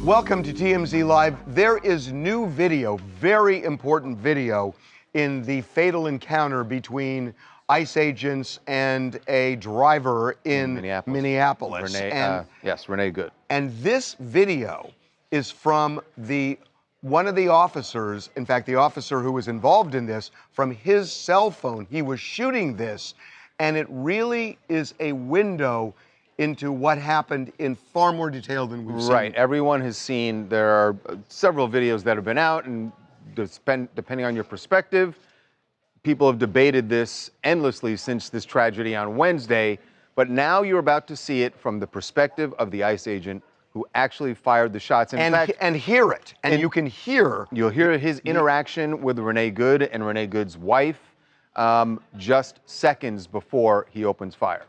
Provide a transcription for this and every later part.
Welcome to TMZ Live. There is new video, very important video, in the fatal encounter between ICE agents and a driver in Minneapolis. Reiner Good. And this video is from one of the officers, in fact, the officer who was involved in this, from his cell phone. He was shooting this, and it really is a window into what happened in far more detail than we've seen. Right, everyone has seen, there are several videos that have been out, and depending on your perspective, people have debated this endlessly since this tragedy on Wednesday, but now you're about to see it from the perspective of the ICE agent who actually fired the shots. And hear it, and you can hear. You'll hear his interaction with Reiner Good and Reiner Good's wife just seconds before he opens fire.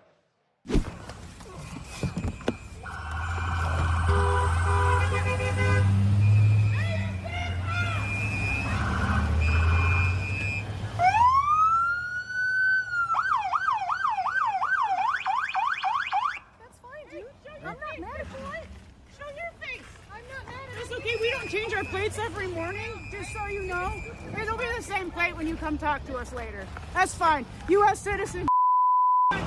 Change our plates every morning, just so you know. It'll be the same plate when you come talk to us later. That's fine. U.S. citizen. You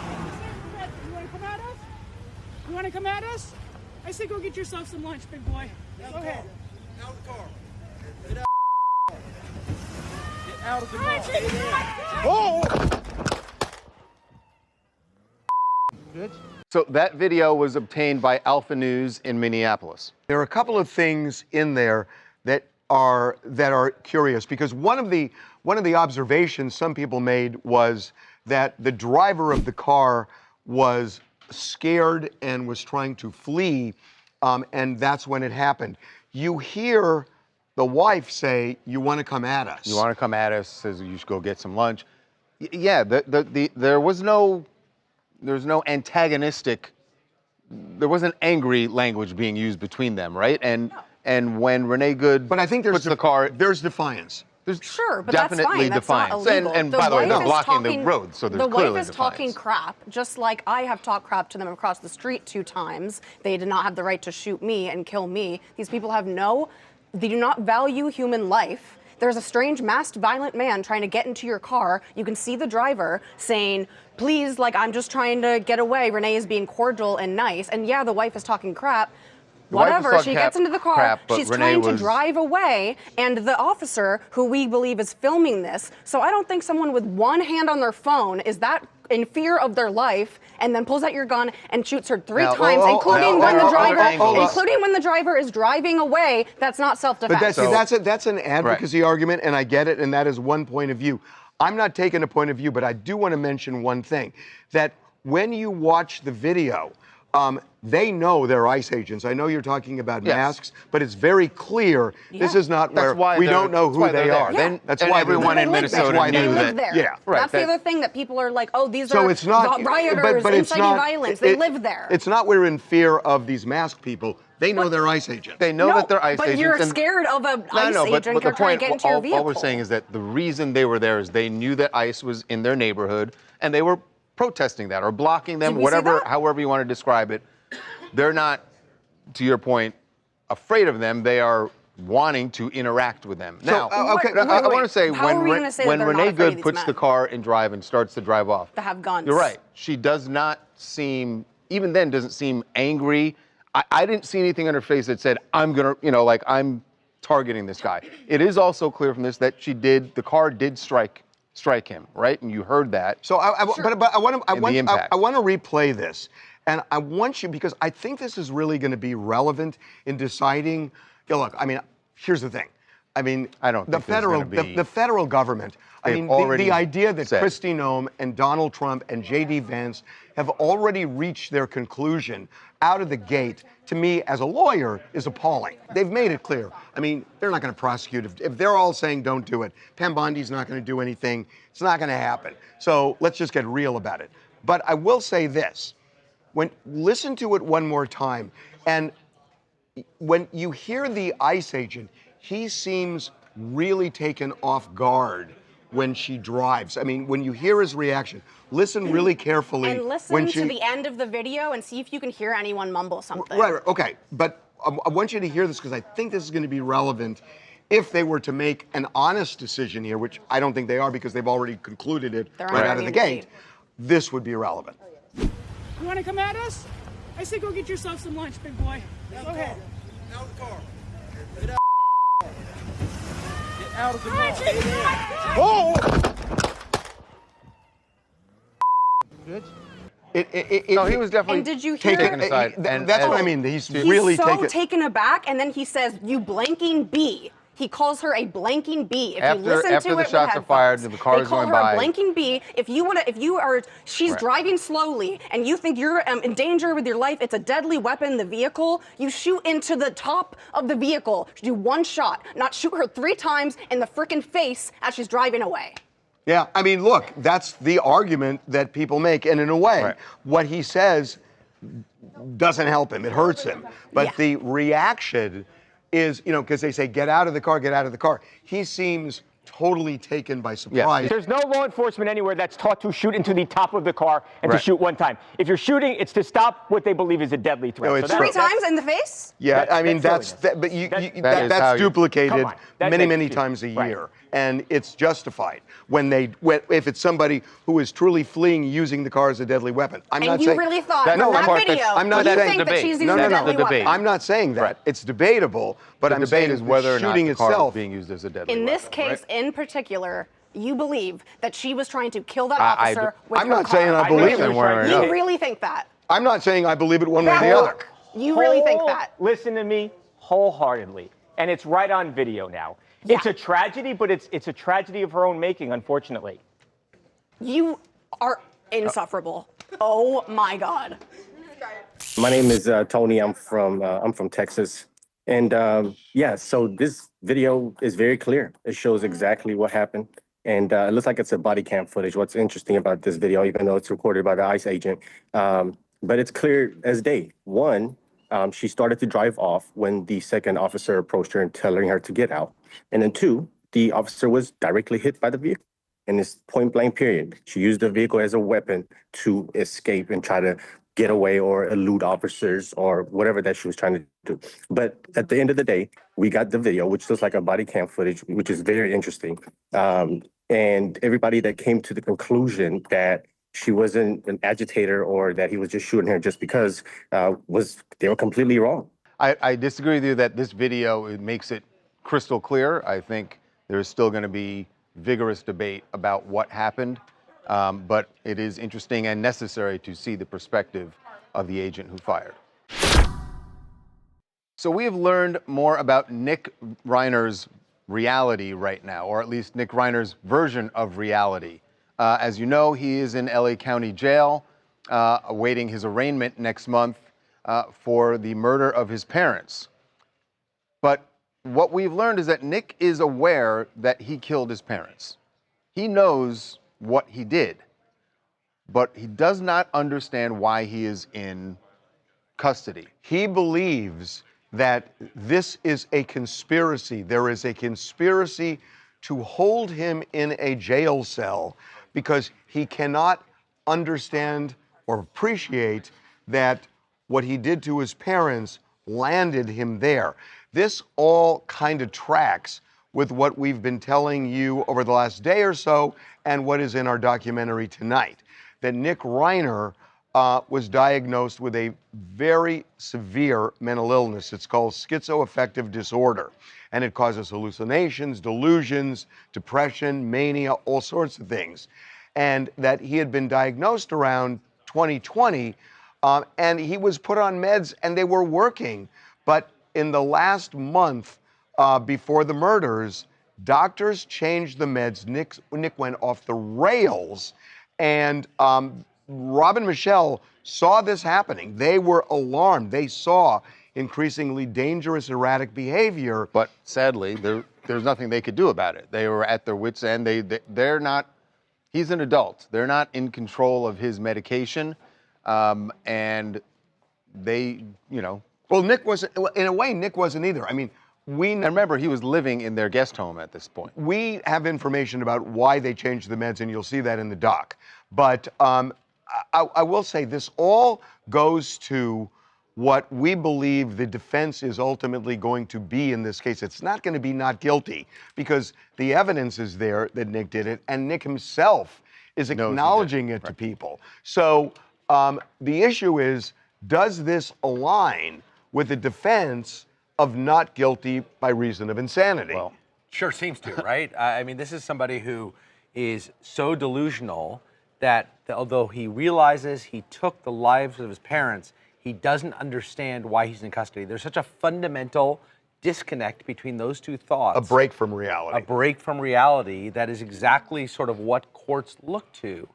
want to come at us? You want to come at us? I say go get yourself some lunch, big boy. Go ahead. Out of the car. Get out of the car. Oh! Good. So that video was obtained by Alpha News in Minneapolis. There are a couple of things in there that are curious, because one of the observations some people made was that the driver of the car was scared and was trying to flee, and that's when it happened. You hear the wife say, "You want to come at us? You want to come at us?" Says you should go get some lunch. Yeah, there was no antagonistic. There wasn't angry language being used between them, right? And when Reiner Good, but I think there's defiance. There's sure, but definitely that's fine. defiance. That's not illegal. And by the way, they're blocking the road, so there's clearly The wife is defiance. talking crap, just like I have talked crap to them across the street 2 times. They did not have the right to shoot me and kill me. These people they do not value human life. There's a strange masked violent man trying to get into your car. You can see the driver saying, "Please, like, I'm just trying to get away." Reiner is being cordial and nice. And yeah, the wife is talking crap. Whatever, she gets into the car, she's trying to drive away, and the officer, who we believe is filming this, so I don't think someone with one hand on their phone is that in fear of their life, and then pulls out your gun and shoots her 3 times, including when the driver is driving away. That's not self-defense. But that's an advocacy argument, and I get it, and that is one point of view. I'm not taking a point of view, but I do want to mention one thing, that when you watch the video, they know they're ICE agents. I know you're talking about masks, but it's very clear this is not where we don't know who they are. That's why everyone in Minnesota knew that. Yeah, right. That's the other thing that people are like, oh, these are rioters inciting violence. They live there. It's not we're in fear of these masked people. They know they're ICE agents. They know that they're ICE agents. But you're scared of an ICE agent trying to get into your vehicle. All we're saying is that the reason they were there is they knew that ICE was in their neighborhood, and they were protesting that or blocking them, however you want to describe it. They're not, to your point, afraid of them. They are wanting to interact with them. Now, I want to say when Reiner Good puts the car in drive and starts to drive off, to have guns. You're right. She does not seem, even then, doesn't seem angry. I didn't see anything on her face that said, "I'm gonna," I'm targeting this guy. It is also clear from this that the car did strike him, right? And you heard that. So, but I want to replay this. And I want you, because I think this is really going to be relevant in deciding. Look, I mean, here's the thing. I mean, I don't think the federal government. I mean, the idea that Kristi Noem and Donald Trump and J.D. Vance have already reached their conclusion out of the gate, to me, as a lawyer, is appalling. They've made it clear. I mean, they're not going to prosecute. If they're all saying don't do it, Pam Bondi's not going to do anything. It's not going to happen. So let's just get real about it. But I will say this. Listen to it one more time, and when you hear the ICE agent, he seems really taken off guard when she drives. I mean, when you hear his reaction, listen really carefully. And listen to the end of the video and see if you can hear anyone mumble something. Right, okay. But I want you to hear this because I think this is going to be relevant if they were to make an honest decision here, which I don't think they are because they've already concluded it right out of the gate. This would be relevant. You want to come at us? I say go get yourself some lunch, big boy. Go ahead. Out of the car. Get out. Get out of the car. Oh! Bitch. No, he was definitely And did you hear? taken aside. That's what I mean. He's Really taken. taken aback, and then he says, "You blanking bee." He calls her a blanking bee. If you listen after to the it shots with are fired headphones, and the car is going by. They call her a blanking bee. She's driving slowly, and you think you're in danger with your life. It's a deadly weapon. The vehicle. You shoot into the top of the vehicle. You do one shot, not shoot her 3 times in the frickin' face as she's driving away. Yeah, I mean, look, that's the argument that people make, and in a way, what he says doesn't help him. It hurts him. But the reaction is, because they say, get out of the car, get out of the car. He seems totally taken by surprise. Yes. There's no law enforcement anywhere that's taught to shoot into the top of the car and to shoot one time. If you're shooting, it's to stop what they believe is a deadly threat. No, so it's 3 times in the face? Yeah, I mean, that's duplicated many times a year. And it's justified if it's somebody who is truly fleeing using the car as a deadly weapon. I'm not saying. And you really thought that, from that video, I'm not you saying think that she's using a deadly weapon? I'm not saying that. It's debatable, but The debate is whether or not shooting the car itself is being used as a deadly weapon. In this case, in particular, you believe that she was trying to kill that officer with her I'm not car. saying I believe it. You really think that? I'm not saying I believe it one way or the other. You really think that? Listen to me wholeheartedly. And it's right on video now. Yeah. It's a tragedy, but it's a tragedy of her own making, unfortunately. You are insufferable. Oh my God. My name is Tony. I'm from Texas. And so this video is very clear. It shows exactly what happened. And it looks like it's a body cam footage. What's interesting about this video, even though it's recorded by the ICE agent, but it's clear as day. One, she started to drive off when the second officer approached her and telling her to get out. And then 2, the officer was directly hit by the vehicle. And it's point blank period. She used the vehicle as a weapon to escape and try to get away or elude officers or whatever that she was trying to do. But at the end of the day, we got the video, which looks like a body cam footage, which is very interesting. And everybody that came to the conclusion that she wasn't an agitator or that he was just shooting her just because they were completely wrong. I disagree with you that this video makes it crystal clear. I think there's still going to be vigorous debate about what happened, but it is interesting and necessary to see the perspective of the agent who fired. So we have learned more about Nick Reiner's reality right now, or at least Nick Reiner's version of reality. As you know, he is in LA County Jail, awaiting his arraignment next month for the murder of his parents. But what we've learned is that Nick is aware that he killed his parents. He knows what he did, but he does not understand why he is in custody. He believes that this is a conspiracy. There is a conspiracy to hold him in a jail cell because he cannot understand or appreciate that what he did to his parents landed him there. This all kind of tracks with what we've been telling you over the last day or so and what is in our documentary tonight, that Nick Reiner was diagnosed with a very severe mental illness. It's called schizoaffective disorder, and it causes hallucinations, delusions, depression, mania, all sorts of things. And that he had been diagnosed around 2020, and he was put on meds and they were working. But in the last month before the murders, doctors changed the meds. Nick went off the rails, and Rob and Michelle saw this happening. They were alarmed. They saw increasingly dangerous, erratic behavior. But sadly, there's nothing they could do about it. They were at their wits' end. They're not. He's an adult. They're not in control of his medication, and they, Well, Nick wasn't. In a way, Nick wasn't either. I mean, and remember, he was living in their guest home at this point. We have information about why they changed the meds, and you'll see that in the doc. But I will say this all goes to what we believe the defense is ultimately going to be in this case. It's not going to be not guilty because the evidence is there that Nick did it, and Nick himself is acknowledging it to people. So the issue is, does this align with the defense of not guilty by reason of insanity? Well, sure seems to, right? I mean, this is somebody who is so delusional that although he realizes he took the lives of his parents, he doesn't understand why he's in custody. There's such a fundamental disconnect between those two thoughts. A break from reality. A break from reality that is exactly sort of what courts look to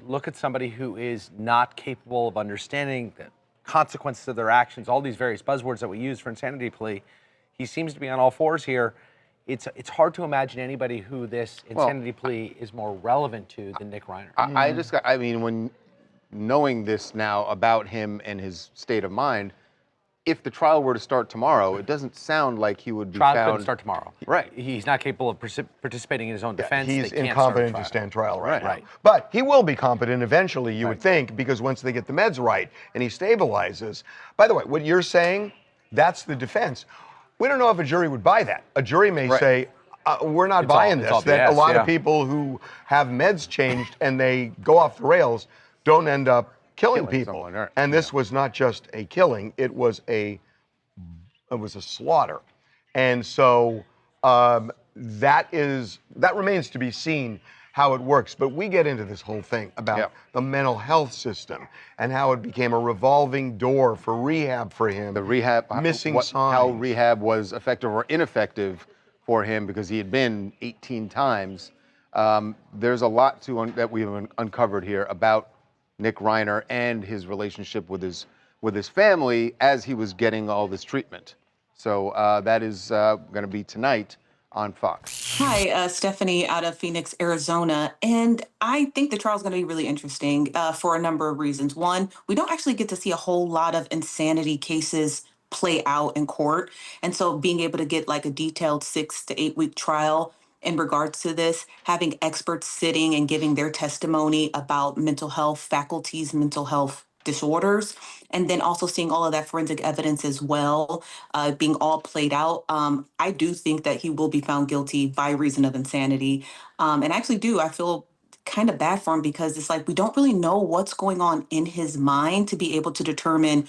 look at somebody who is not capable of understanding the consequences of their actions, all these various buzzwords that we use for insanity plea. He seems to be on all fours here. It's hard to imagine anybody who this insanity plea is more relevant to than Nick Reiner. I mean, when knowing this now about him and his state of mind, if the trial were to start tomorrow, it doesn't sound like he would be Trial found. couldn't start tomorrow. Right. He's not capable of participating in his own defense. He's They can't incompetent start a to stand trial right now. Right. But he will be competent eventually, you would think, because once they get the meds right and he stabilizes. By the way, what you're saying, that's the defense. We don't know if a jury would buy that. A jury may say, we're not buying this. That a lot of people who have meds changed and they go off the rails don't end up killing people. And this was not just a killing, it was a slaughter. And so that remains to be seen how it works. But we get into this whole thing about the mental health system and how it became a revolving door for rehab for him. The rehab, missing signs. How rehab was effective or ineffective for him because he had been 18 times. There's a lot that we've uncovered here about Nick Reiner and his relationship with his family as he was getting all this treatment. So that is going to be tonight on Fox. Hi, Stephanie out of Phoenix, Arizona. And I think the trial is going to be really interesting for a number of reasons. One, we don't actually get to see a whole lot of insanity cases play out in court. And so being able to get like a detailed 6 to 8 week trial in regards to this, having experts sitting and giving their testimony about mental health faculties, mental health disorders, and then also seeing all of that forensic evidence as well, being all played out. I do think that he will be found guilty by reason of insanity. And I feel kind of bad for him because it's like we don't really know what's going on in his mind to be able to determine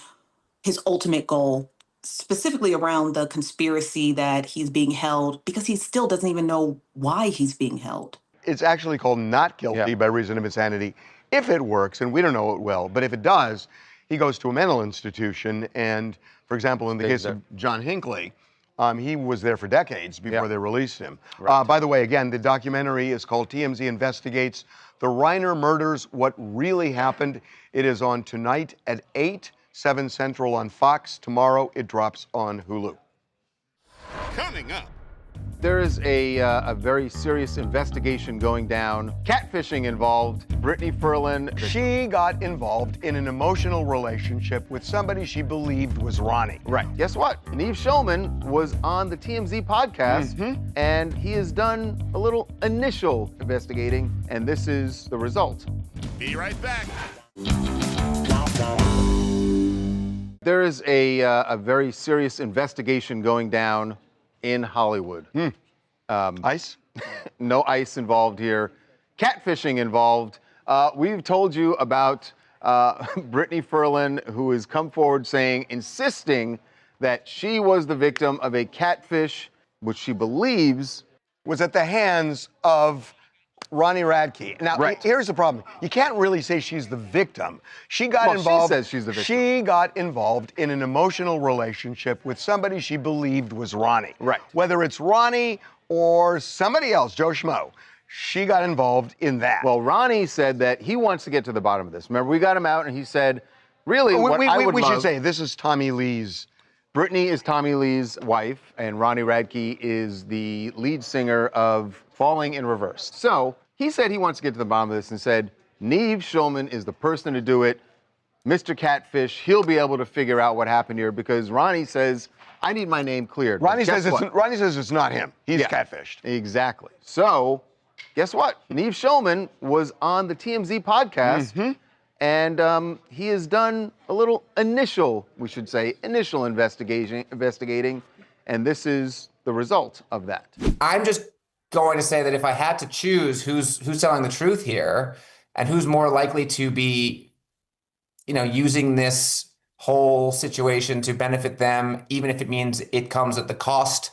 his ultimate goal, specifically around the conspiracy that he's being held, because he still doesn't even know why he's being held. It's actually called not guilty by reason of insanity. If it works, and we don't know it will, but if it does, he goes to a mental institution. And for example, in the case of John Hinckley, he was there for decades before they released him. Right. By the way, again, the documentary is called TMZ Investigates the Reiner Murders, What Really Happened. It is on tonight at 8, 7 Central on Fox. Tomorrow it drops on Hulu. Coming up. There is a very serious investigation going down. Catfishing involved. Britney Ferlin. She got involved in an emotional relationship with somebody she believed was Ronnie. Right. Guess what? Nev Schulman was on the TMZ podcast, and he has done a little initial investigating, and this is the result. Be right back. There is a very serious investigation going down in Hollywood. ICE? No ICE involved here. Catfishing involved. We've told you about Britney Ferlin, who has come forward insisting that she was the victim of a catfish, which she believes was at the hands of Ronnie Radke. Now, here's the problem. You can't really say she's the victim. She got involved. She says she's the victim. She got involved in an emotional relationship with somebody she believed was Ronnie. Right. Whether it's Ronnie or somebody else, Joe Schmo, she got involved in that. Well, Ronnie said that he wants to get to the bottom of this. Remember, we got him out, and he said, really, we should say, this is Tommy Lee's. Brittany is Tommy Lee's wife, and Ronnie Radke is the lead singer of Falling in Reverse. So he said he wants to get to the bottom of this and said, Nev Schulman is the person to do it. Mr. Catfish, he'll be able to figure out what happened here because Ronnie says, I need my name cleared. Ronnie says it's not him. He's catfished. Exactly. So guess what? Nev Schulman was on the TMZ podcast, And he has done a little initial investigating, and this is the result of that. I'm just going to say that if I had to choose who's telling the truth here and who's more likely to be, using this whole situation to benefit them, even if it means it comes at the cost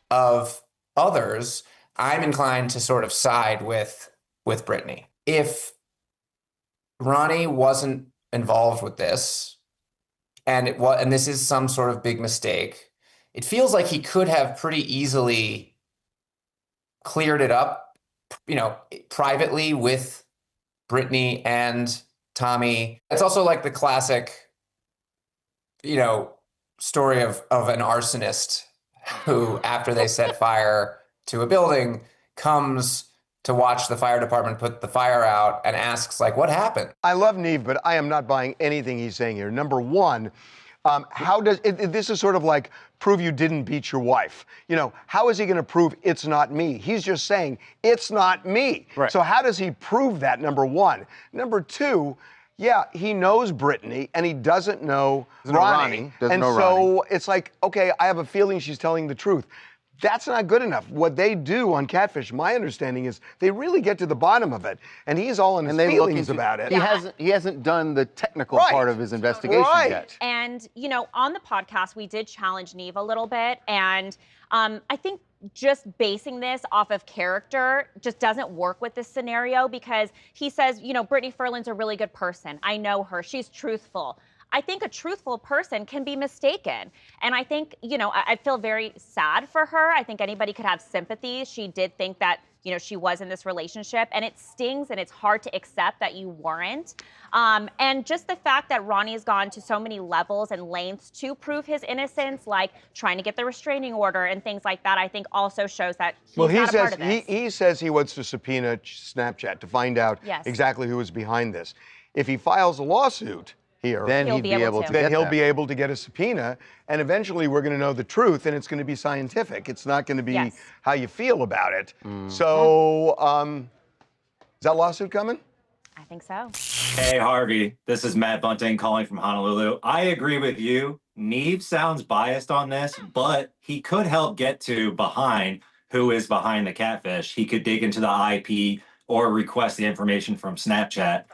of others, I'm inclined to sort of side with Britney. If Ronnie wasn't involved with this, and this is some sort of big mistake, it feels like he could have pretty easily cleared it up, privately with Britney and Tommy. It's also like the classic, story of an arsonist who, after they set fire to a building, comes to watch the fire department put the fire out and asks, like, what happened? I love Neve, but I am not buying anything he's saying here. Number one, this is sort of like prove you didn't beat your wife. How is he going to prove it's not me? He's just saying it's not me. Right. So how does he prove that, number one? Number two, yeah, he knows Britney and he doesn't know Ronnie. So it's like, okay, I have a feeling she's telling the truth. That's not good enough. What they do on Catfish, my understanding is they really get to the bottom of it, and he's all in his feelings about it. He hasn't done the technical part of his investigation yet. And on the podcast, we did challenge Neve a little bit, and I think just basing this off of character just doesn't work with this scenario, because he says, Britney Ferland's a really good person. I know her. She's truthful. I think a truthful person can be mistaken. And I think, I feel very sad for her. I think anybody could have sympathy. She did think that, she was in this relationship, and it stings and it's hard to accept that you weren't. And just the fact that Ronnie's gone to so many levels and lengths to prove his innocence, like trying to get the restraining order and things like that, I think also shows that he's not a part of this. He says he wants to subpoena Snapchat to find out exactly who was behind this. If he files a lawsuit here, then he'll be able to get a subpoena, and eventually we're going to know the truth, and it's going to be scientific. It's not going to be how you feel about it. So, is that lawsuit coming? I think so. Hey, Harvey. This is Matt Bunting calling from Honolulu. I agree with you. Neve sounds biased on this, but he could help get to who is behind the catfish. He could dig into the IP or request the information from Snapchat.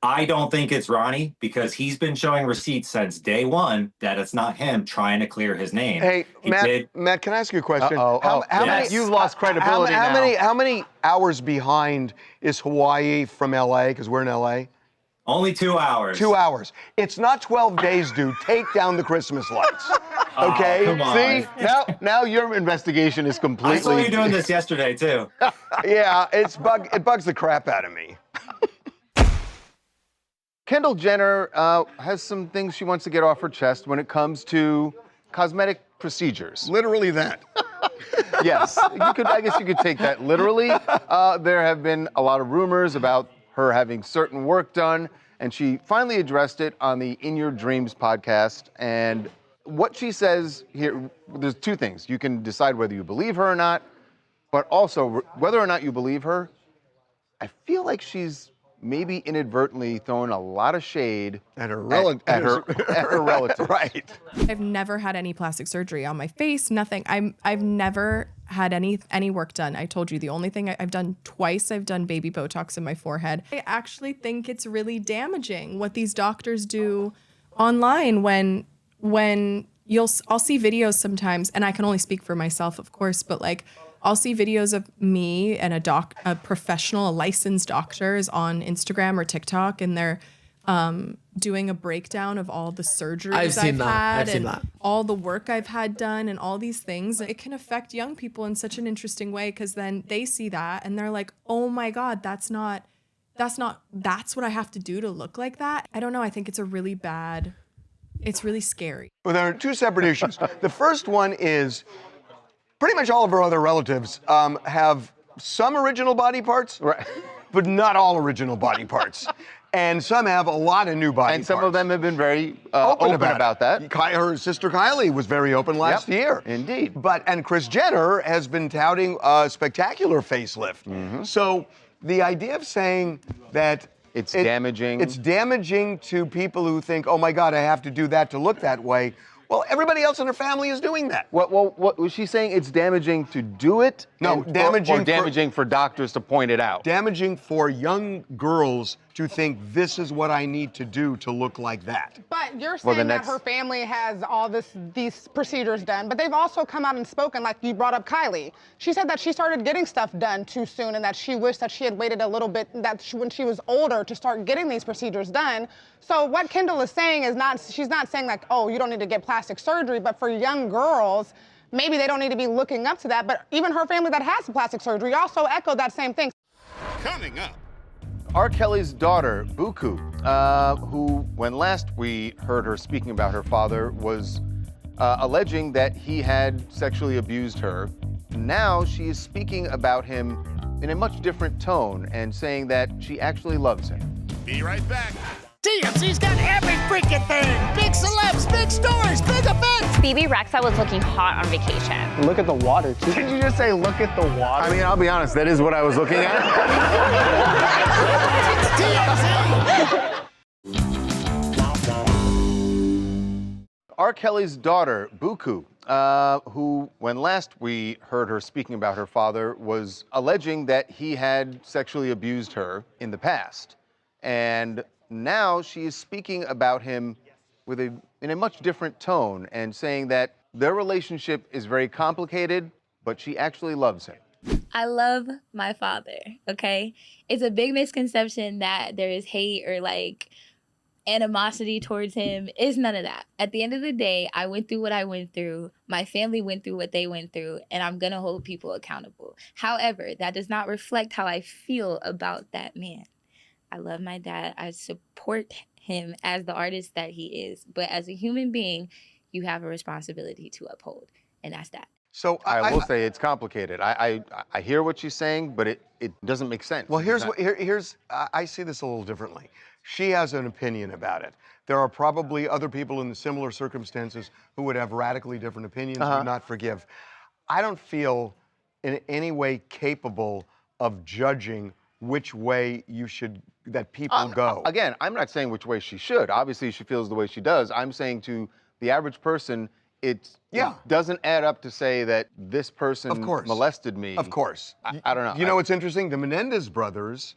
I don't think it's Ronnie, because he's been showing receipts since day one that it's not him trying to clear his name. Hey, Matt, can I ask you a question? How many, you've lost credibility how many hours behind is Hawaii from LA, because we're in LA? Only 2 hours. 2 hours. It's not 12 days, dude. Take down the Christmas lights. Okay? Come on. See? Now your investigation is completely... I saw you doing this yesterday, too. Yeah, it bugs the crap out of me. Kendall Jenner has some things she wants to get off her chest when it comes to cosmetic procedures. Literally that. Yes, I guess you could take that literally. There have been a lot of rumors about her having certain work done, and she finally addressed it on the In Your Dreams podcast. And what she says here, there's two things. You can decide whether you believe her or not, but also whether or not you believe her, I feel like she's maybe inadvertently throwing a lot of shade at her relative. Right. I've never had any plastic surgery on my face, nothing. I've never had any work done. I told you the only thing I've done twice, I've done baby Botox in my forehead. I actually think it's really damaging what these doctors do online when I'll see videos sometimes, and I can only speak for myself, of course, but like I'll see videos of me and a professional, a licensed doctors on Instagram or TikTok, and they're doing a breakdown of all the surgeries I've had and all the work I've had done and all these things. It can affect young people in such an interesting way, because then they see that and they're like, oh my God, that's what I have to do to look like that. I don't know. I think it's really scary. Well, there are two separate issues. The first one is pretty much all of her other relatives have some original body parts, right, but not all original body parts. And some have a lot of new body parts. And some of them have been very open about that. Her sister Kylie was very open last year. Indeed. And Kris Jenner has been touting a spectacular facelift. Mm-hmm. So the idea of saying that It's damaging. It's damaging to people who think, oh my God, I have to do that to look that way. Well, everybody else in her family is doing that. What was she saying? It's damaging to do it? No, damaging for doctors to point it out. Damaging for young girls to think this is what I need to do to look like that. But you're saying that her family has all these procedures done, but they've also come out and spoken, like you brought up Kylie. She said that she started getting stuff done too soon and that she wished that she had waited a little bit, when she was older to start getting these procedures done. So what Kendall is saying is she's not saying like, oh, you don't need to get plastic surgery, but for young girls, maybe they don't need to be looking up to that. But even her family that has plastic surgery also echoed that same thing. Coming up. R. Kelly's daughter, Buku, who, when last we heard her speaking about her father, was alleging that he had sexually abused her. Now she is speaking about him in a much different tone and saying that she actually loves him. Be right back. TMZ's got every freaking thing. Big celebs, big stories, big events. BB Rexa was looking hot on vacation. Look at the water, too. Did you just say, look at the water? I mean, I'll be honest, that is what I was looking at. R. Kelly's daughter, Buku, who, when last we heard her speaking about her father, was alleging that he had sexually abused her in the past. And now she is speaking about him in a much different tone and saying that their relationship is very complicated, but she actually loves him. I love my father, okay? It's a big misconception that there is hate or like animosity towards him. It's none of that. At the end of the day, I went through what I went through. My family went through what they went through, and I'm gonna hold people accountable. However, that does not reflect how I feel about that man. I love my dad. I support him as the artist that he is. But as a human being, you have a responsibility to uphold, and that's that. So I will say it's complicated. I hear what she's saying, but it doesn't make sense. Well, I see this a little differently. She has an opinion about it. There are probably other people in similar circumstances who would have radically different opinions, would not forgive. I don't feel in any way capable of judging which way that people go. Again, I'm not saying which way she should. Obviously, she feels the way she does. I'm saying to the average person, it doesn't add up to say that this person molested me. Of course. I don't know. You know what's interesting? The Menendez brothers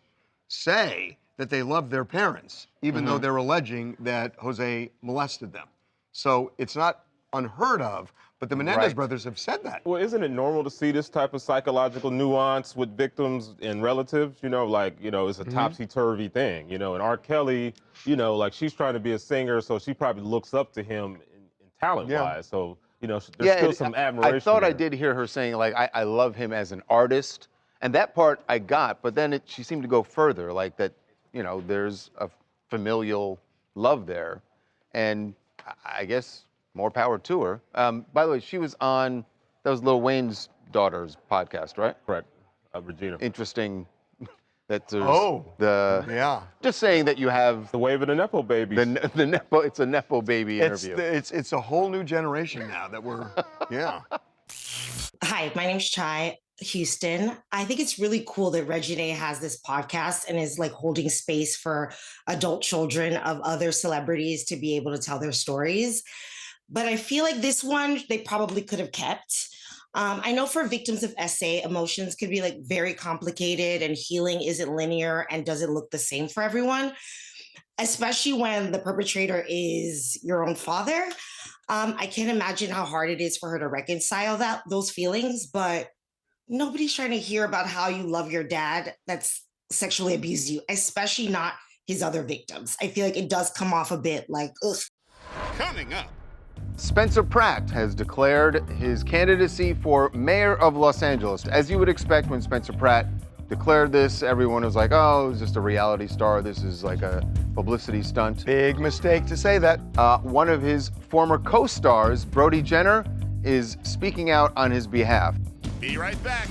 say that they love their parents, even though they're alleging that Jose molested them. So it's not unheard of, but the Menendez brothers have said that. Well, isn't it normal to see this type of psychological nuance with victims and relatives? You know, like, it's a topsy-turvy thing, and R. Kelly, like she's trying to be a singer, so she probably looks up to him in talent-wise. So, there's still some admiration. I thought there. I did hear her saying, like, I love him as an artist, and that part I got, but then she seemed to go further, like that, there's a familial love there, and I guess more power to her. By the way, she was on, that was Lil Wayne's daughter's podcast, right? Correct, Regina. Interesting that there's just saying that you have the wave of the Nepo babies. It's a Nepo baby interview. It's a whole new generation now that we're, Hi, my name's Chai Houston. I think it's really cool that Regine has this podcast and is like holding space for adult children of other celebrities to be able to tell their stories. But I feel like this one, they probably could have kept. I know for victims of SA, emotions could be like very complicated and healing isn't linear and doesn't look the same for everyone, especially when the perpetrator is your own father. I can't imagine how hard it is for her to reconcile those feelings, but nobody's trying to hear about how you love your dad that's sexually abused you, especially not his other victims. I feel like it does come off a bit like, ugh. Coming up. Spencer Pratt has declared his candidacy for mayor of Los Angeles. As you would expect, when Spencer Pratt declared this, everyone was like, oh, he's just a reality star. This is like a publicity stunt. Big mistake to say that. One of his former co-stars, Brody Jenner, is speaking out on his behalf. Be right back.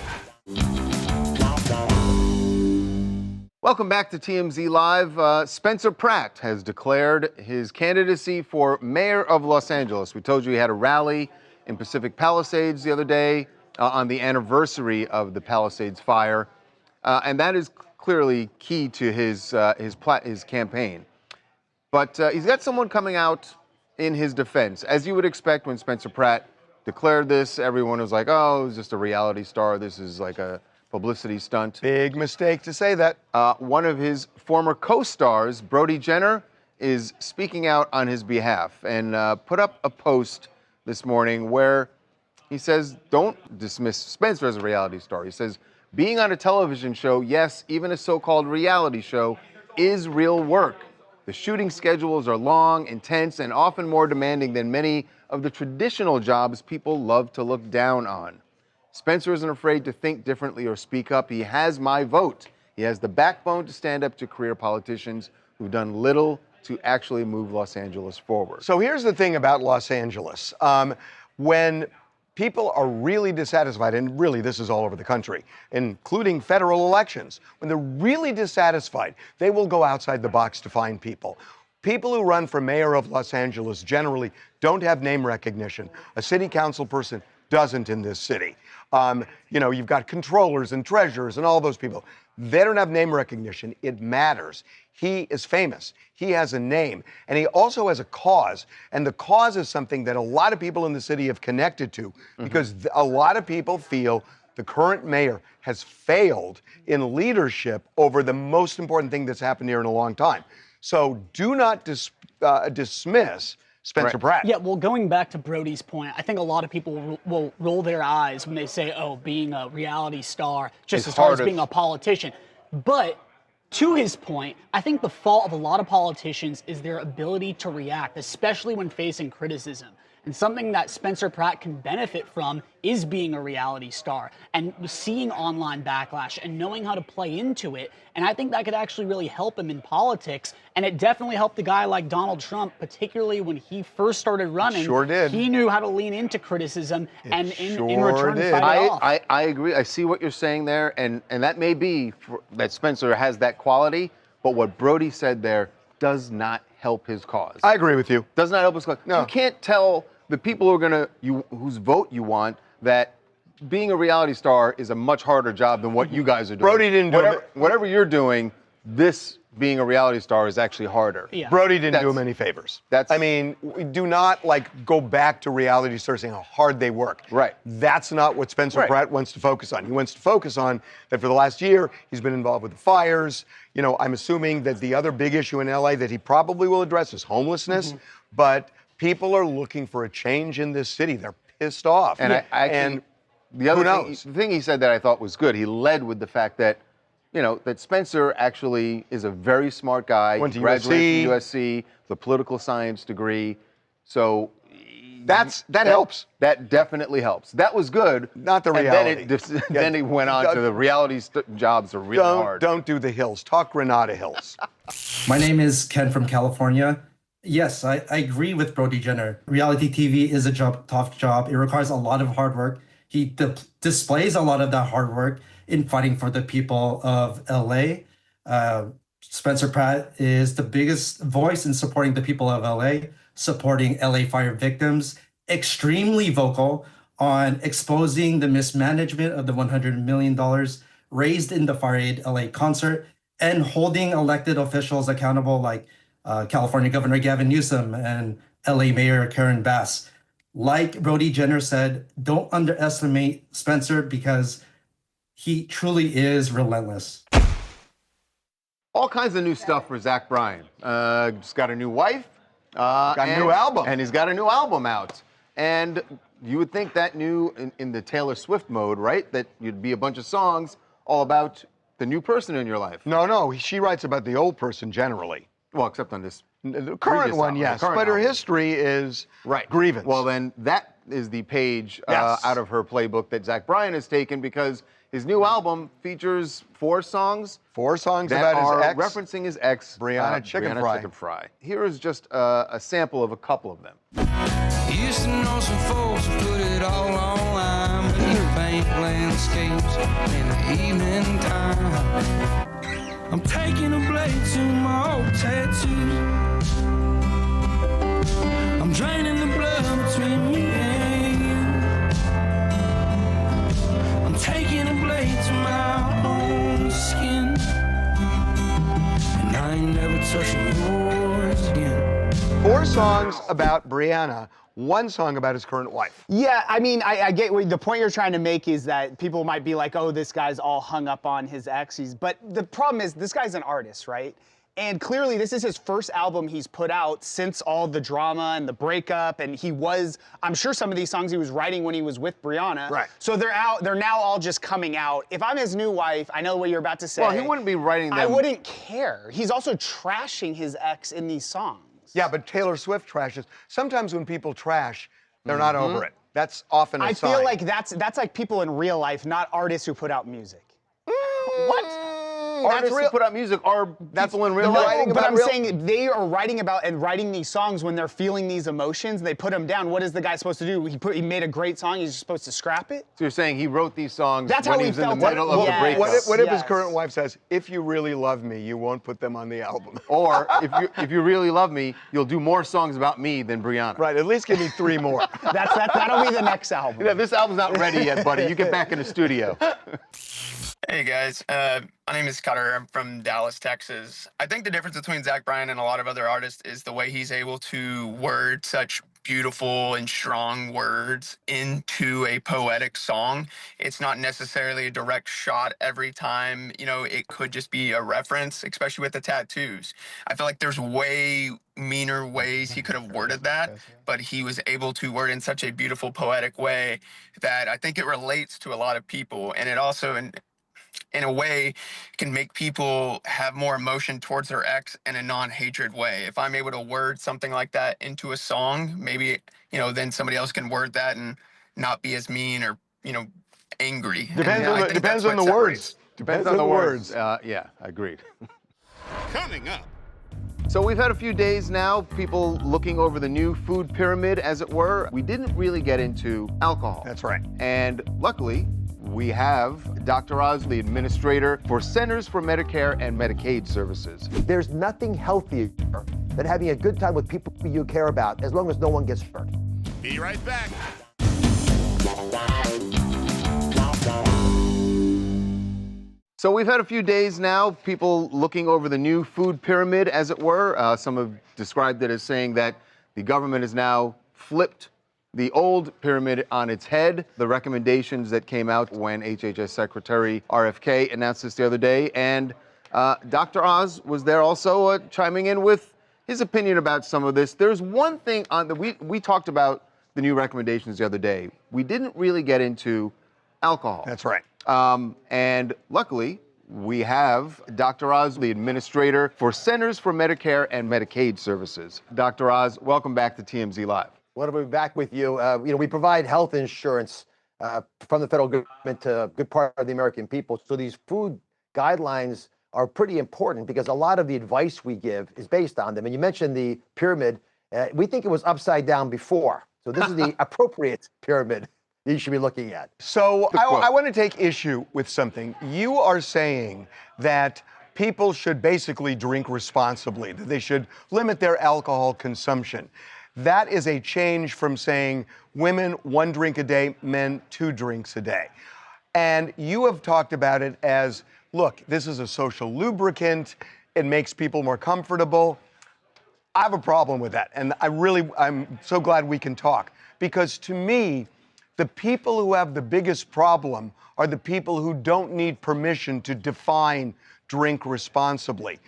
Welcome back to TMZ Live. Spencer Pratt has declared his candidacy for mayor of Los Angeles. We told you he had a rally in Pacific Palisades the other day on the anniversary of the Palisades fire. And that is clearly key to his campaign. But he's got someone coming out in his defense. As you would expect when Spencer Pratt declared this, everyone was like, oh, it's just a reality star. This is like a publicity stunt. Big mistake to say that. One of his former co-stars, Brody Jenner, is speaking out on his behalf and put up a post this morning where he says, don't dismiss Spencer as a reality star. He says, being on a television show, yes, even a so-called reality show, is real work. The shooting schedules are long, intense, and often more demanding than many of the traditional jobs people love to look down on. Spencer isn't afraid to think differently or speak up. He has my vote. He has the backbone to stand up to career politicians who've done little to actually move Los Angeles forward. So here's the thing about Los Angeles. When people are really dissatisfied, and really this is all over the country, including federal elections, when they're really dissatisfied, they will go outside the box to find people. People who run for mayor of Los Angeles generally don't have name recognition. A city council person doesn't in this city. You've got controllers and treasurers and all those people. They don't have name recognition. It matters. He is famous. He has a name. And he also has a cause. And the cause is something that a lot of people in the city have connected to because a lot of people feel the current mayor has failed in leadership over the most important thing that's happened here in a long time. So do not dismiss Spencer Pratt. Yeah, well, going back to Brody's point, I think a lot of people will roll their eyes when they say, oh, being a reality star just as hard as being a politician. But to his point, I think the fault of a lot of politicians is their ability to react, especially when facing criticism. And something that Spencer Pratt can benefit from is being a reality star and seeing online backlash and knowing how to play into it. And I think that could actually really help him in politics. And it definitely helped a guy like Donald Trump, particularly when he first started running. Sure did. He knew how to lean into criticism and in return fight it off. I agree. I see what you're saying there. And that may be that Spencer has that quality. But what Brody said there does not help his cause. I agree with you. Does not help his cause. No. You can't tell the people who are whose vote you want that being a reality star is a much harder job than what you guys are doing. Brody didn't do it. Whatever you're doing, this being a reality star is actually harder. Yeah. Brody didn't do him any favors. We do not go back to reality stars saying how hard they work. Right. That's not what Spencer Pratt wants to focus on. He wants to focus on that for the last year, he's been involved with the fires. I'm assuming that the other big issue in LA that he probably will address is homelessness. But people are looking for a change in this city. They're pissed off. And the thing he said that I thought was good, he led with the fact that, that Spencer actually is a very smart guy. Went to graduated from USC, the political science degree. So that helps. That definitely helps. That was good. Not the reality. Then he went on to the reality jobs are really hard. Don't do the hills. Talk Renata Hills. My name is Ken from California. Yes, I agree with Brody Jenner. Reality TV is a tough job. It requires a lot of hard work. He displays a lot of that hard work in fighting for the people of LA. Spencer Pratt is the biggest voice in supporting the people of LA, supporting LA fire victims, extremely vocal on exposing the mismanagement of the $100 million raised in the Fire Aid LA concert and holding elected officials accountable like California Governor Gavin Newsom and LA Mayor Karen Bass. Like Brody Jenner said, don't underestimate Spencer because he truly is relentless. All kinds of new stuff for Zach Bryan. Just got a new wife. Got a new album. And he's got a new album out. And you would think that in the Taylor Swift mode, right? That you'd be a bunch of songs all about the new person in your life. No, she writes about the old person generally. Well, except on this the current one, yes. But her history is grievance. Well, then that is the page out of her playbook that Zach Bryan has taken because his new album features 4 songs. 4 songs that about are his ex. Referencing his ex, Brianna Chicken Fry. Here is just a sample of a couple of them. Used to know some folks who put it all online in the bank landscapes in the evening time. I'm taking a blade to my old tattoos. I'm draining the blood between me and you. I'm taking a blade to my own skin. 4 songs about Brianna, 1 song about his current wife. Yeah, I mean, I get the point you're trying to make is that people might be like, oh, this guy's all hung up on his ex. But the problem is, this guy's an artist, right? And clearly, this is his first album he's put out since all the drama and the breakup. And I'm sure some of these songs he was writing when he was with Brianna. Right. So they're now all just coming out. If I'm his new wife, I know what you're about to say. Well, he wouldn't be writing them. I wouldn't care. He's also trashing his ex in these songs. Yeah, but Taylor Swift trashes. Sometimes when people trash, they're not over it. That's often a sign. I feel like that's like people in real life, not artists who put out music. What? Artists who put out music are people in real life. But I'm saying they are writing these songs when they're feeling these emotions. They put them down. What is the guy supposed to do? He made a great song. He's just supposed to scrap it? So you're saying he wrote these songs That's when how he was in the felt middle of the breakup? What if his current wife says, if you really love me, you won't put them on the album? Or if you really love me, you'll do more songs about me than Brianna. Right, at least give me 3 more. That'll be the next album. Yeah, this album's not ready yet, buddy. You get back in the studio. Hey guys, my name is Cutter. I'm from Dallas, Texas. I think the difference between Zach Bryan and a lot of other artists is the way he's able to word such beautiful and strong words into a poetic song. It's not necessarily a direct shot every time. You know, it could just be a reference, especially with the tattoos. I feel like there's way meaner ways he could have worded that, but he was able to word in such a beautiful, poetic way that I think it relates to a lot of people. And it also, in a way, can make people have more emotion towards their ex in a non-hatred way. If I'm able to word something like that into a song, maybe, then somebody else can word that and not be as mean or, angry. Depends on the words. Depends on the words. Yeah, agreed. Coming up. So we've had a few days now, people looking over the new food pyramid, as it were. We didn't really get into alcohol. That's right. And luckily, we have Dr. Oz, the administrator for Centers for Medicare and Medicaid Services. There's nothing healthier than having a good time with people you care about, as long as no one gets hurt. Be right back. So we've had a few days now, people looking over the new food pyramid, as it were. Some have described it as saying that the government has now flipped the old pyramid on its head. The recommendations that came out when HHS Secretary RFK announced this the other day. And Dr. Oz was there also chiming in with his opinion about some of this. There's one thing we talked about the new recommendations the other day. We didn't really get into alcohol. That's right. And luckily, we have Dr. Oz, the administrator for Centers for Medicare and Medicaid Services. Dr. Oz, welcome back to TMZ Live. What to be back with you. We provide health insurance from the federal government to a good part of the American people. So these food guidelines are pretty important because a lot of the advice we give is based on them. And you mentioned the pyramid. We think it was upside down before. So this is the appropriate pyramid you should be looking at. So I want to take issue with something. You are saying that people should basically drink responsibly, that they should limit their alcohol consumption. That is a change from saying women 1 drink a day, men 2 drinks a day. And you have talked about it as, look, this is a social lubricant. It makes people more comfortable. I have a problem with that. And I'm so glad we can talk. Because to me, the people who have the biggest problem are the people who don't need permission to define drink responsibly.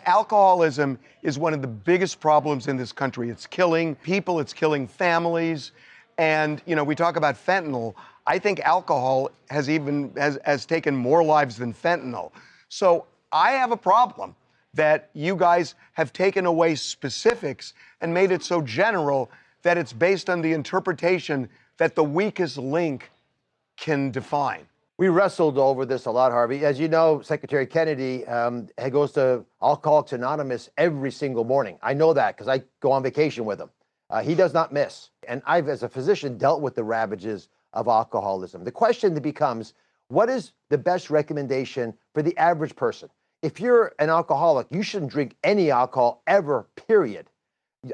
Alcoholism is one of the biggest problems in this country. It's killing people, it's killing families. And, we talk about fentanyl. I think alcohol has taken more lives than fentanyl. So I have a problem that you guys have taken away specifics and made it so general that it's based on the interpretation that the weakest link can define. We wrestled over this a lot, Harvey. As you know, Secretary Kennedy goes to Alcoholics Anonymous every single morning. I know that because I go on vacation with him. He does not miss. And I've, as a physician, dealt with the ravages of alcoholism. The question becomes, what is the best recommendation for the average person? If you're an alcoholic, you shouldn't drink any alcohol ever, period.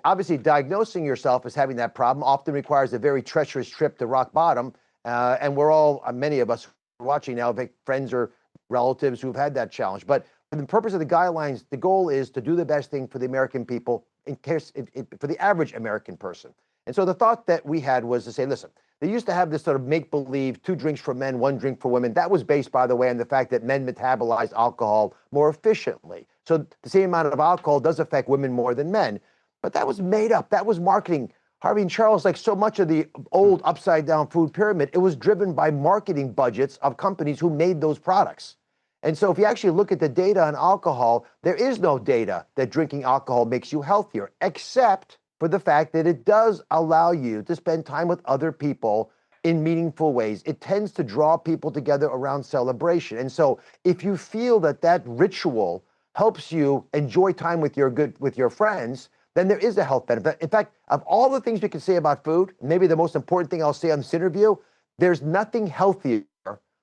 Obviously, diagnosing yourself as having that problem often requires a very treacherous trip to rock bottom. And we're all, many of us watching now, have friends or relatives who've had that challenge. But for the purpose of the guidelines, the goal is to do the best thing for the American people for the average American person. And so the thought that we had was to say, listen, they used to have this sort of make-believe, 2 drinks for men, 1 drink for women. That was based, by the way, on the fact that men metabolize alcohol more efficiently. So the same amount of alcohol does affect women more than men. But that was made up. That was marketing. Harvey and Charles, like so much of the old upside-down food pyramid, it was driven by marketing budgets of companies who made those products. And so if you actually look at the data on alcohol, there is no data that drinking alcohol makes you healthier, except for the fact that it does allow you to spend time with other people in meaningful ways. It tends to draw people together around celebration. And so if you feel that that ritual helps you enjoy time with your friends, then there is a health benefit. In fact, of all the things we can say about food, maybe the most important thing I'll say on this interview, there's nothing healthier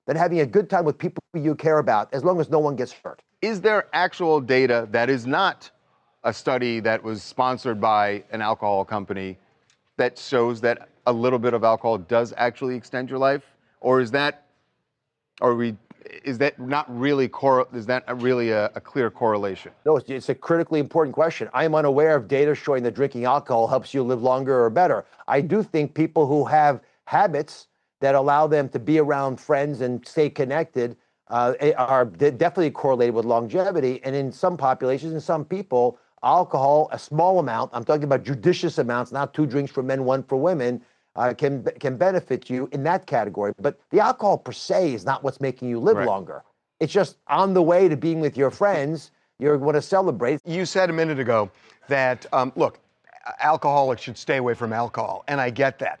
than having a good time with people you care about, as long as no one gets hurt. Is there actual data that is not a study that was sponsored by an alcohol company that shows that a little bit of alcohol does actually extend your life? Or is that not really a clear correlation? No, it's a critically important question. I am unaware of data showing that drinking alcohol helps you live longer or better. I do think people who have habits that allow them to be around friends and stay connected are definitely correlated with longevity. And in some populations, in some people, alcohol, a small amount, I'm talking about judicious amounts, not 2 drinks for men, 1 for women, can benefit you in that category. But the alcohol per se is not what's making you live longer. It's just on the way to being with your friends, you're going to celebrate. You said a minute ago that, look, alcoholics should stay away from alcohol, and I get that.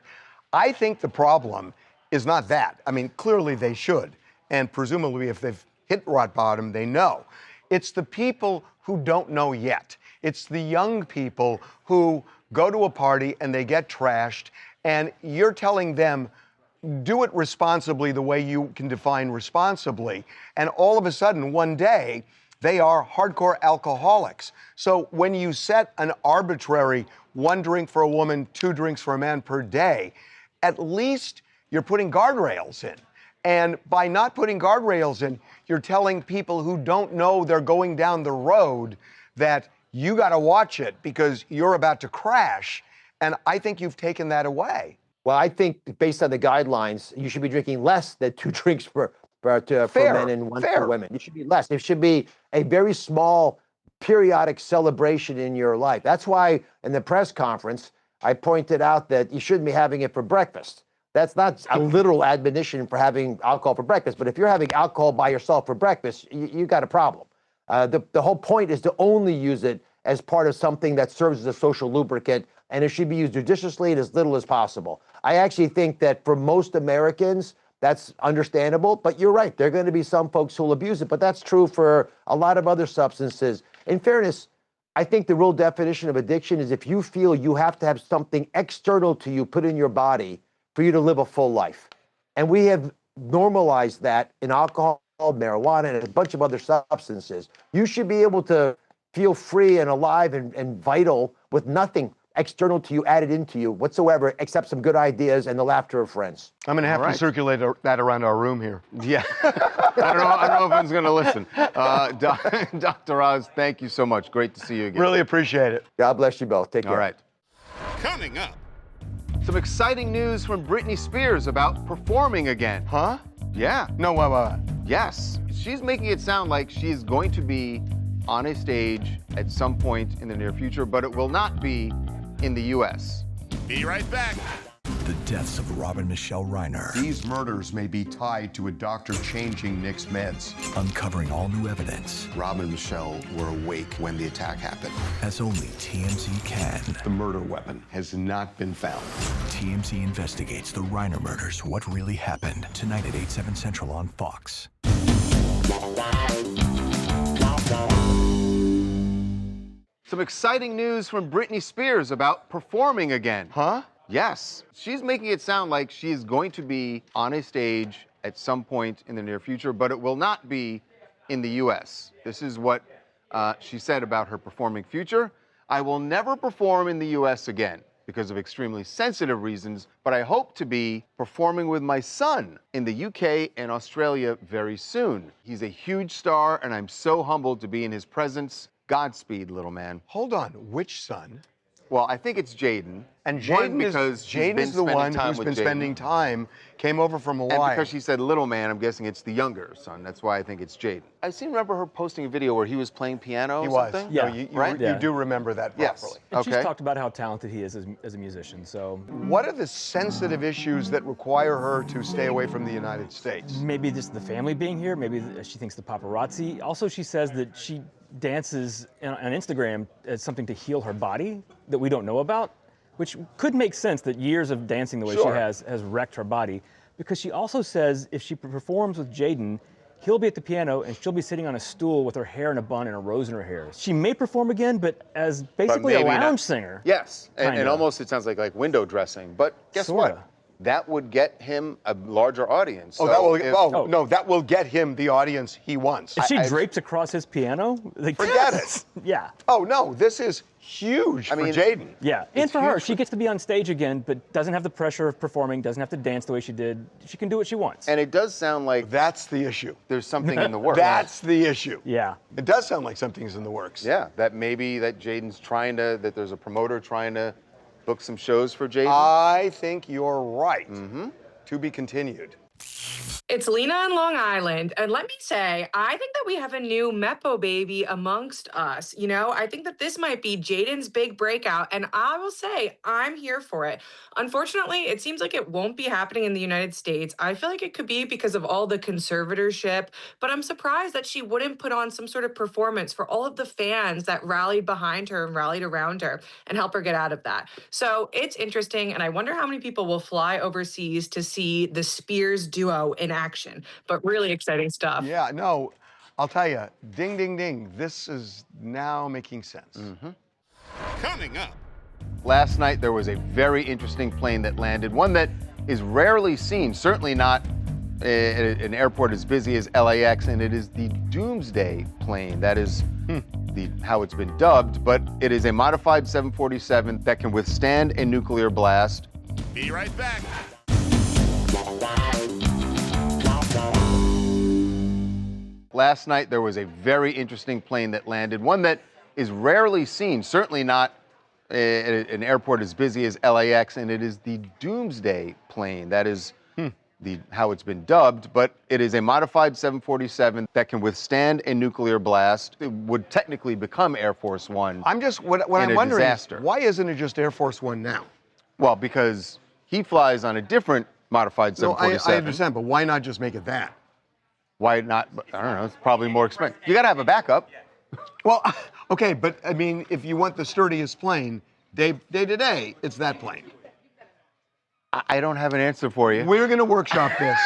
I think the problem is not that. I mean, clearly they should, and presumably if they've hit rock bottom, they know. It's the people who don't know yet. It's the young people who go to a party and they get trashed, and you're telling them, do it responsibly the way you can define responsibly. And all of a sudden, one day, they are hardcore alcoholics. So when you set an arbitrary 1 drink for a woman, 2 drinks for a man per day, at least you're putting guardrails in. And by not putting guardrails in, you're telling people who don't know they're going down the road that you got to watch it because you're about to crash. And I think you've taken that away. Well, I think based on the guidelines, you should be drinking less than 2 drinks for men and 1 for women. You should be less. It should be a very small periodic celebration in your life. That's why in the press conference, I pointed out that you shouldn't be having it for breakfast. That's not a literal admonition for having alcohol for breakfast, but if you're having alcohol by yourself for breakfast, you got a problem. The whole point is to only use it as part of something that serves as a social lubricant, and it should be used judiciously and as little as possible. I actually think that for most Americans, that's understandable, but you're right. There are going to be some folks who will abuse it, but that's true for a lot of other substances. In fairness, I think the real definition of addiction is if you feel you have to have something external to you put in your body for you to live a full life. And we have normalized that in alcohol, marijuana, and a bunch of other substances. You should be able to feel free and alive and vital with nothing external to you added into you whatsoever, except some good ideas and the laughter of friends. I'm going to have to circulate that around our room here. Yeah. I don't know if anyone's going to listen. Dr. Oz, thank you so much. Great to see you again. Really appreciate it. God bless you both. Take care. All right. Coming up. Some exciting news from Britney Spears about performing again. Huh? Yeah. No, what? Yes. She's making it sound like she's going to be on a stage at some point in the near future, but it will not be in the U.S. Be right back. The deaths of Rob and Michelle Reiner. These murders may be tied to a doctor changing Nick's meds. Uncovering all new evidence. Rob and Michelle were awake when the attack happened. As only TMZ can. The murder weapon has not been found. TMZ investigates the Reiner murders. What really happened? Tonight at 8/7 Central on Fox. Some exciting news from Britney Spears about performing again. Huh? Yes. She's making it sound like she is going to be on a stage at some point in the near future, but it will not be in the U.S. This is what she said about her performing future. I will never perform in the U.S. again because of extremely sensitive reasons, but I hope to be performing with my son in the UK and Australia very soon. He's a huge star, and I'm so humbled to be in his presence. Godspeed, little man. Hold on, which son? Well, I think it's Jaden. And Jaden is the one who's been spending time, came over from Hawaii. And because she said little man, I'm guessing it's the younger son. That's why I think it's Jaden. I seem to remember her posting a video where he was playing piano He or was. something. Yeah. You do remember that properly. And she's talked about how talented he is as a musician, so. What are the sensitive issues that require her to stay away from the United States? Maybe just the family being here, maybe she thinks the paparazzi. Also, she says that she dances on Instagram as something to heal her body that we don't know about, which could make sense that years of dancing the way she has wrecked her body, because she also says if she performs with Jaden, he'll be at the piano and she'll be sitting on a stool with her hair in a bun and a rose in her hair. She may perform again, but as basically a lounge singer. Yes, and almost it sounds like window dressing, but guess what? That would get him a larger audience. Oh, that will get him the audience he wants. If she drapes across his piano, forget it. Yeah. Oh no, this is huge for Jaden. Yeah, and for her, she gets to be on stage again, but doesn't have the pressure of performing, doesn't have to dance the way she did. She can do what she wants. And it does sound like that's the issue. There's something in the works. That's the issue. Yeah. It does sound like something's in the works. Yeah, that maybe that Jaden's that there's a promoter trying to book some shows for Jaden. I think you're right. To be continued. It's Lena on Long Island, and let me say, I think that we have a new Meppo baby amongst us. You know, I think that this might be Jaden's big breakout, and I will say, I'm here for it. Unfortunately, it seems like it won't be happening in the United States. I feel like it could be because of all the conservatorship, but I'm surprised that she wouldn't put on some sort of performance for all of the fans that rallied behind her and rallied around her and help her get out of that. So it's interesting, and I wonder how many people will fly overseas to see the Spears duo in action, but really exciting stuff. Yeah, no, I'll tell you, ding, ding, ding. This is now making sense. Coming up. Last night, there was a very interesting plane that landed, one that is rarely seen, certainly not at an airport as busy as LAX, and it is the Doomsday plane. That is how it's been dubbed, but it is a modified 747 that can withstand a nuclear blast. Be right back. Last night, there was a very interesting plane that landed, one that is rarely seen, certainly not at an airport as busy as LAX, and it is the Doomsday plane. That is how it's been dubbed, but it is a modified 747 that can withstand a nuclear blast. It would technically become Air Force One. I'm just, what I'm wondering is, why isn't it just Air Force One now? Well, because he flies on a different modified 747. No, I understand, but why not just make it that? Why not? I don't know. It's probably more expensive. You got to have a backup. Well, okay, but I mean, if you want the sturdiest plane, day to day, it's that plane. I don't have an answer for you. We're going to workshop this.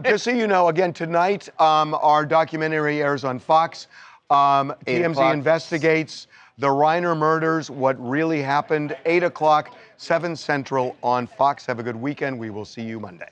Just so you know, again, tonight, our documentary airs on Fox. TMZ investigates the Reiner murders, what really happened, 8 o'clock, 7 Central on Fox. Have a good weekend. We will see you Monday.